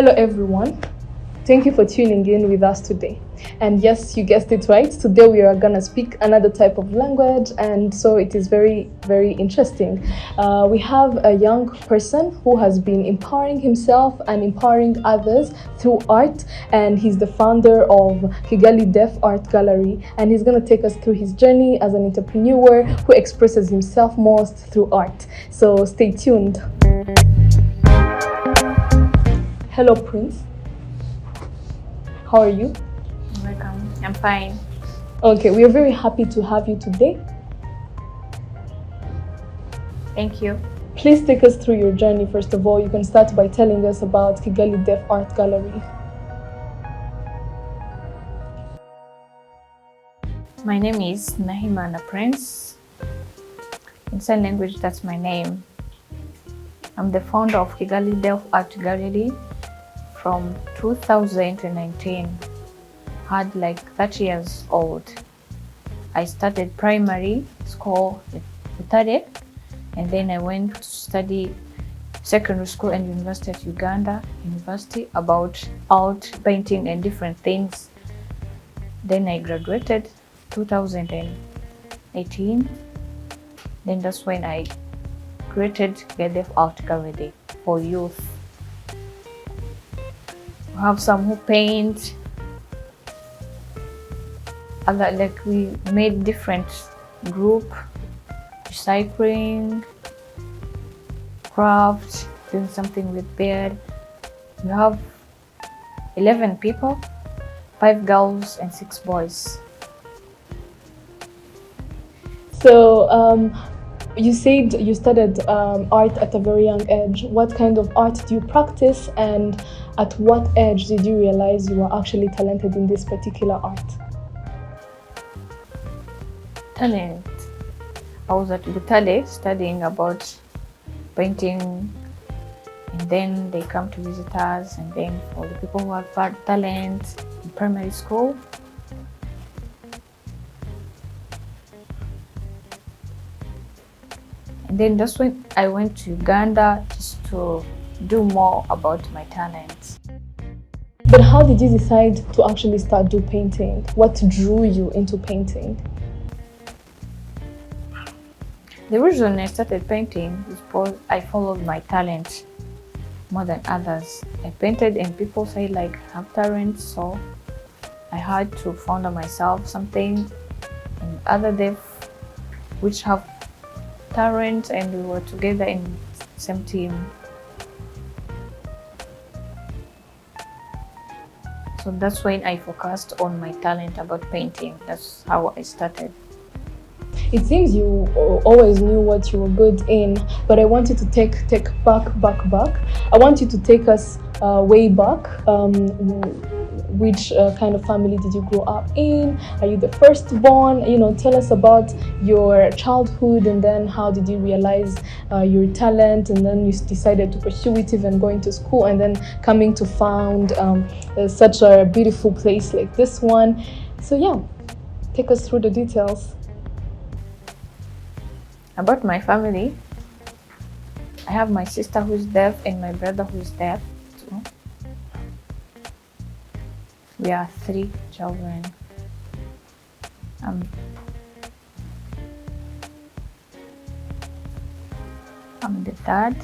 Hello everyone, thank you for tuning in with us today. And yes, you guessed it right, today we are gonna speak another type of language, and so it is very, very interesting. We have a young person who has been empowering himself and empowering others through art, and he's the founder of Kigali Deaf Art Gallery, and he's gonna take us through his journey as an entrepreneur who expresses himself most through art. So stay tuned. Hello Prince, how are you? Welcome. I'm fine. Okay, we are very happy to have you today. Thank you. Please take us through your journey. First of all, you can start by telling us about Kigali Deaf Art Gallery. My name is Nahimana Prince. In sign language, that's my name. I'm the founder of Kigali Deaf Art Gallery from 2019. Had like 30 years old. I started primary school in Butare, and then I went to study secondary school and university at Uganda University about art, painting and different things. Then I graduated 2018. Then that's when I created the Deaf Art Gallery for youth. We have some who paint, like we made different group, recycling, craft, doing something with beard. We have 11 people, 5 girls and 6 boys. So, you said you studied art at a very young age. What kind of art do you practice, and at what age did you realize you were actually talented in this particular art? Talent. I was at Butale studying about painting, and then they come to visit us, and then for the people who have talent in primary school, and then that's when I went to Uganda just to do more about my talents. But how did you decide to actually start do painting? What drew you into painting? The reason I started painting is because I followed my talent more than others. I painted and people say like I have talent, so I had to find myself something and other deaf which have talent, and we were together in the same team. So that's when I focused on my talent about painting. That's how I started. It seems you always knew what you were good in, but I want you to take back. I want you to take us way back. Which kind of family did you grow up in? Are you the firstborn? Tell us about your childhood, and then how did you realize your talent, and then you decided to pursue it, even going to school, and then coming to found such a beautiful place like this one. So yeah, take us through the details. About my family, I have my sister who is deaf and my brother who is deaf too. We are 3 children. I'm the third,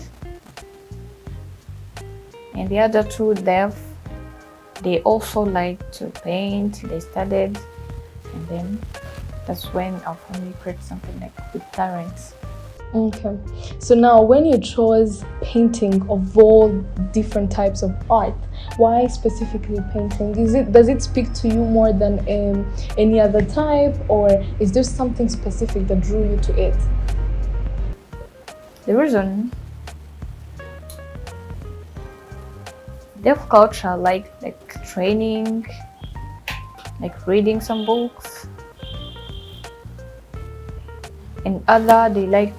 and the other 2 deaf. They also like to paint. They studied, and then that's when our family created something like with talents. Okay, so now when you chose painting of all different types of art, why specifically painting? Does it speak to you more than any other type, or is there something specific that drew you to it? The reason deaf culture like training, like reading some books, and other they like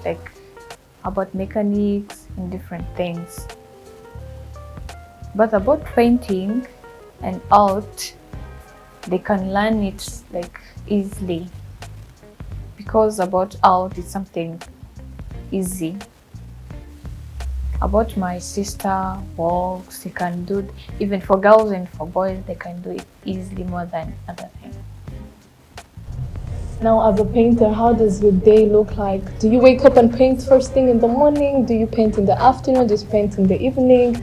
about mechanics and different things. But about painting and art, they can learn it like easily, because about art is something easy. About my sister works, they can do it. Even for girls and for boys, they can do it easily more than other things. Now, as a painter, how does your day look like? Do you wake up and paint first thing in the morning? Do you paint in the afternoon? Do you paint in the evening?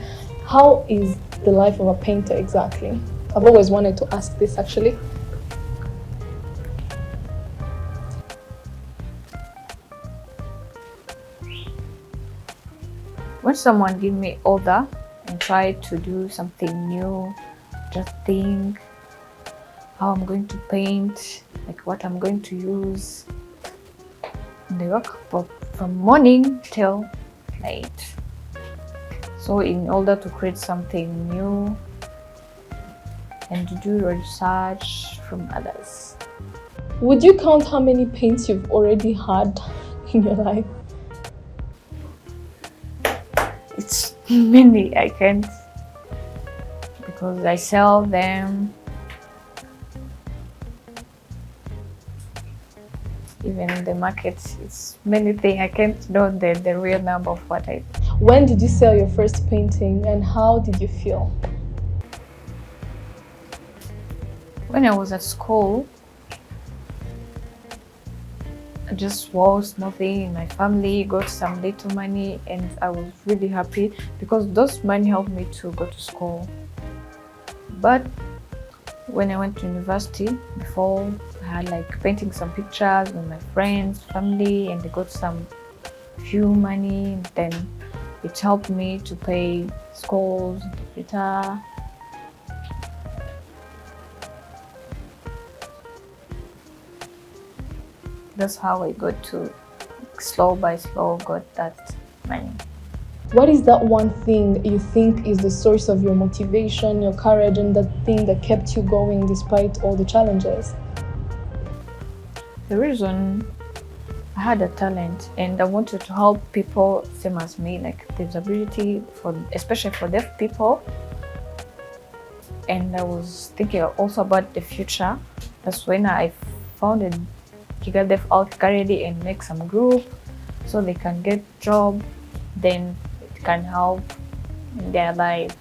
How is the life of a painter exactly? I've always wanted to ask this actually. When someone give me order and try to do something new, just think how I'm going to paint, like what I'm going to use. And they work from morning till night. So in order to create something new and to do research from others. Would you count how many paints you've already had in your life? It's many, I can't, because I sell them. Even in the market, it's many things. I can't know the real number of what I. When did you sell your first painting and how did you feel? When I was at school, I just was nothing in my family, got some little money, and I was really happy because those money helped me to go to school. But when I went to university, before I had like painting some pictures with my friends, family, and they got some few money. Then it helped me to pay schools, guitar. That's how I got to slow by slow got that money. What is that one thing you think is the source of your motivation, your courage, and that thing that kept you going despite all the challenges? The reason I had a talent and I wanted to help people same as me, like disability, especially for deaf people. And I was thinking also about the future. That's when I founded Kigali Deaf Out Karedi and make some group so they can get job, then it can help in their life.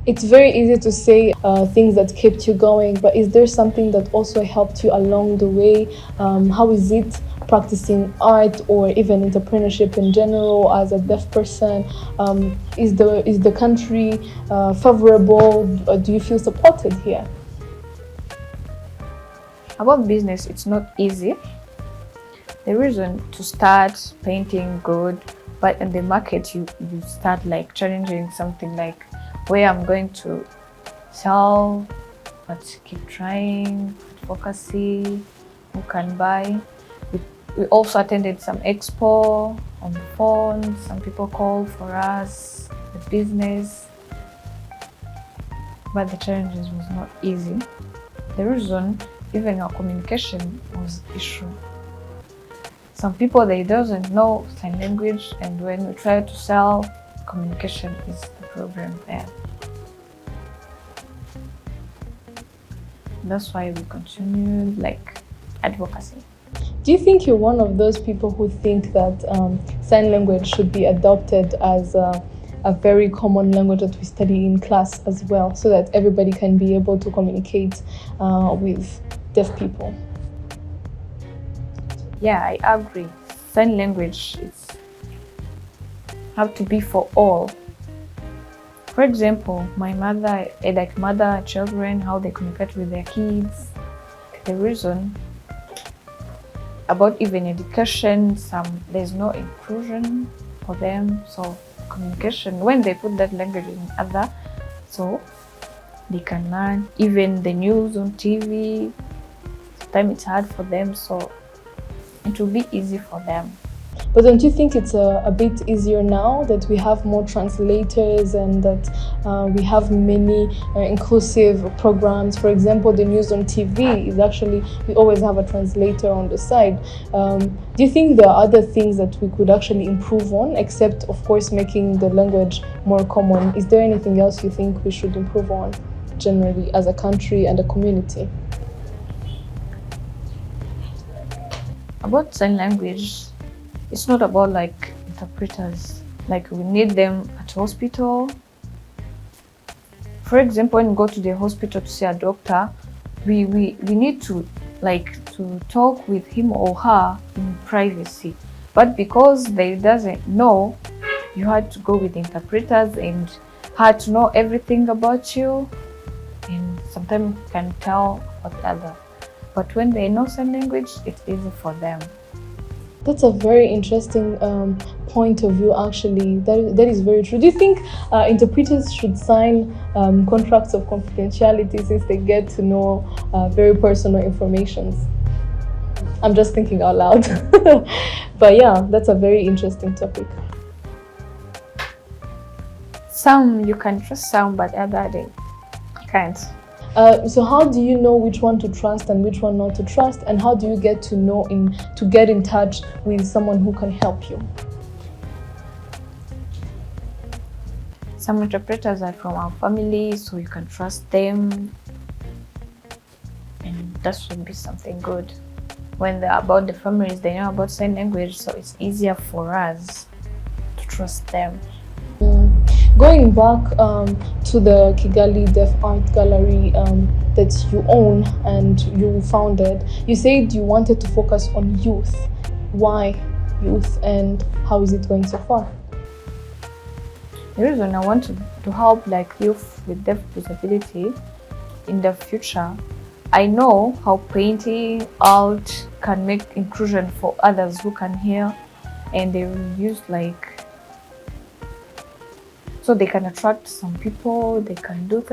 It's very easy to say things that kept you going, but is there something that also helped you along the way? How is it practicing art or even entrepreneurship in general as a deaf person? Is the country favorable? Do you feel supported here? About business, it's not easy. The reason to start painting good, but in the market you start like challenging something like where I'm going to sell, but keep trying, advocacy, who can buy. We also attended some expo on the phone. Some people called for us, the business, but the challenges was not easy. The reason even our communication was issue. Some people they doesn't know sign language, and when we try to sell, communication is the problem there. That's why we continued like advocacy. Do you think you're one of those people who think that sign language should be adopted as a very common language that we study in class as well, so that everybody can be able to communicate with deaf people? Yeah, I agree. Sign language is have to be for all. For example, my mother, mother, children, how they communicate with their kids. The reason about even education, there's no inclusion for them. So communication, when they put that language in other, so they can learn. Even the news on TV, sometimes it's hard for them, so it will be easy for them. But don't you think it's a bit easier now that we have more translators and that we have many inclusive programs? For example, the news on TV is actually, we always have a translator on the side. Do you think there are other things that we could actually improve on, except of course making the language more common? Is there anything else you think we should improve on generally as a country and a community? About sign language, it's not about like interpreters. Like we need them at hospital. For example, when we go to the hospital to see a doctor, we need to talk with him or her in privacy. But because they doesn't know, you had to go with interpreters and had to know everything about you, and sometimes you can tell about the other. But when they know sign language, it's easy for them. That's a very interesting point of view, actually. That is very true. Do you think interpreters should sign contracts of confidentiality since they get to know very personal information? I'm just thinking out loud. But yeah, that's a very interesting topic. Some you can trust, some, but other they can't. So how do you know which one to trust and which one not to trust, and how do you get to know to get in touch with someone who can help you? Some interpreters are from our family, so you can trust them, and that should be something good. When they're about the families, they know about sign language, so it's easier for us to trust them. Going back to the Kigali Deaf Art Gallery that you own and you founded, you said you wanted to focus on youth. Why youth, and how is it going so far? The reason I want to help youth with deaf disability in the future, I know how painting, art can make inclusion for others who can hear, and they will use so they can attract some people, they can do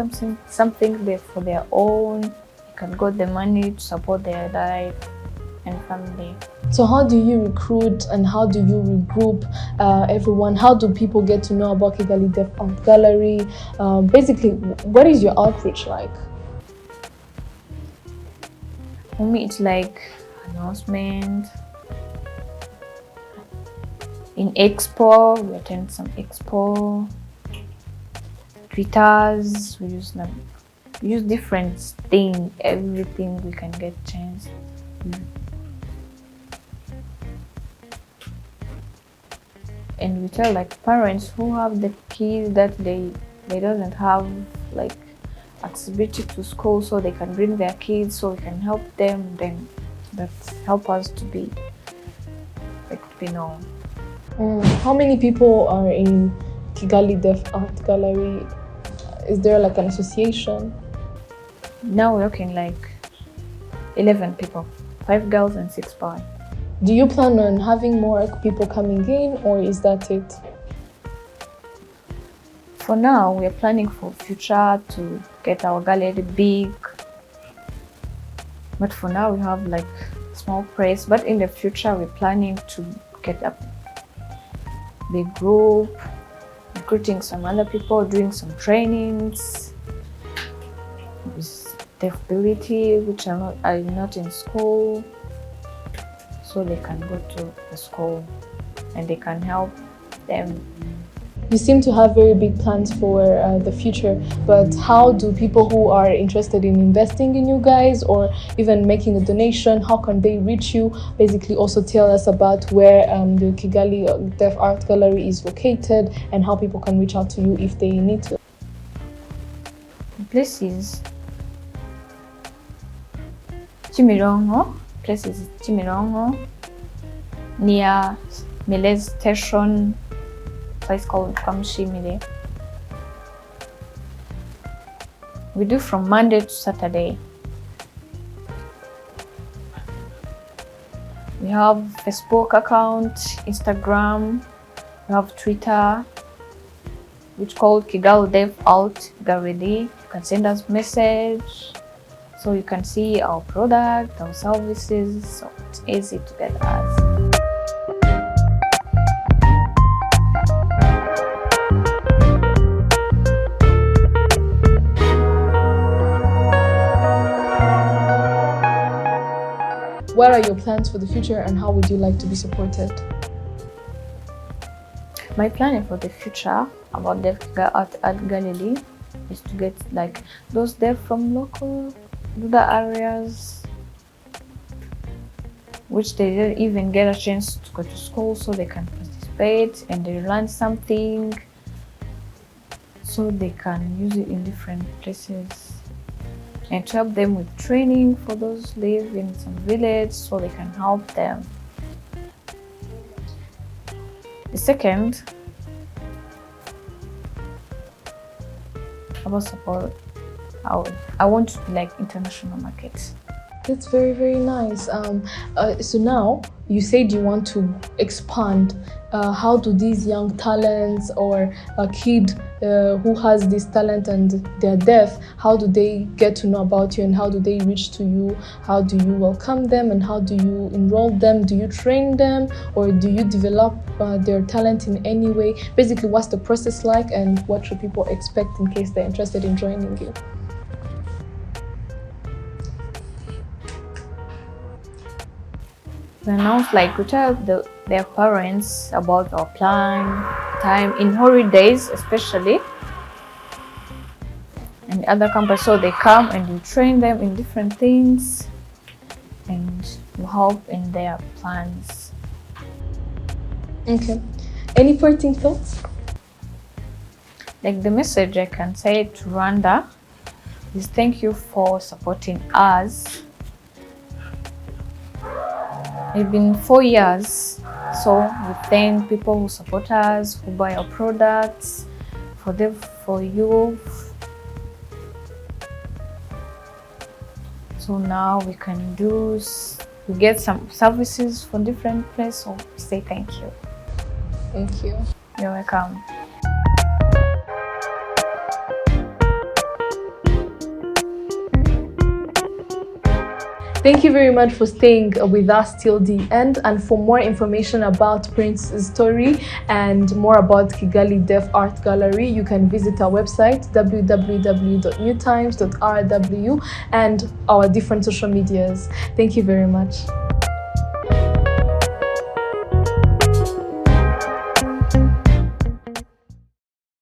something there for their own, they can get the money to support their life and family. So how do you recruit and how do you regroup everyone? How do people get to know about Kigali Deaf Art Gallery? Basically, what is your outreach like? For me, it's announcement. In expo, we attend some expo. Twitters, we use different things, everything we can get chance. And we tell parents who have the kids that they doesn't have accessibility to school, so they can bring their kids, so we can help them. Then that help us to be known. How many people are in Kigali Deaf Art Gallery? Is there an association? Now we're looking 11 people, 5 girls and 6 boys. Do you plan on having more people coming in, or is that it? For now, we are planning for future to get our gallery big. But for now, we have small place. But in the future, we're planning to get a big group, recruiting some other people, doing some trainings with disability, which are not in school, so they can go to the school and they can help them. You seem to have very big plans for the future, but how do people who are interested in investing in you guys or even making a donation, how can they reach you? Basically also tell us about where the Kigali Deaf Art Gallery is located and how people can reach out to you if they need to. The place is Chimirongo, near Melez Station, place called Kamushimile. We do from Monday to Saturday. We have Facebook account, Instagram, we have Twitter, which called Kigali Deaf Art Gallery. You can send us message, so you can see our product, our services, so it's easy to get us. What are your plans for the future and how would you like to be supported? My plan for the future about Deaf Art Gallery is to get those deaf from local rural areas, which they didn't even get a chance to go to school, so they can participate participate and they learn something, so they can use it in different places, and to help them with training for those who live in some village so they can help them. The second, about support, I want to be like international markets. That's very, very nice. So now you said you want to expand. How do these young talents or a kid who has this talent and they're deaf, how do they get to know about you and how do they reach to you? How do you welcome them and how do you enroll them? Do you train them or do you develop their talent in any way? Basically, what's the process like and what should people expect in case they're interested in joining you? We announce, like, we tell their parents about our plan, time in holidays especially, and other campus, so they come and we train them in different things and we help in their plans. Okay. Any parting thoughts? Like, the message I can say to Rwanda is thank you for supporting us. It's been 4 years, so we thank people who support us, who buy our products, for you. So now we get some services from different places, so we say thank you. Thank you. You're welcome. Thank you very much for staying with us till the end, and for more information about Prince's story and more about Kigali Deaf Art Gallery, you can visit our website www.newtimes.rw and our different social medias. Thank you very much.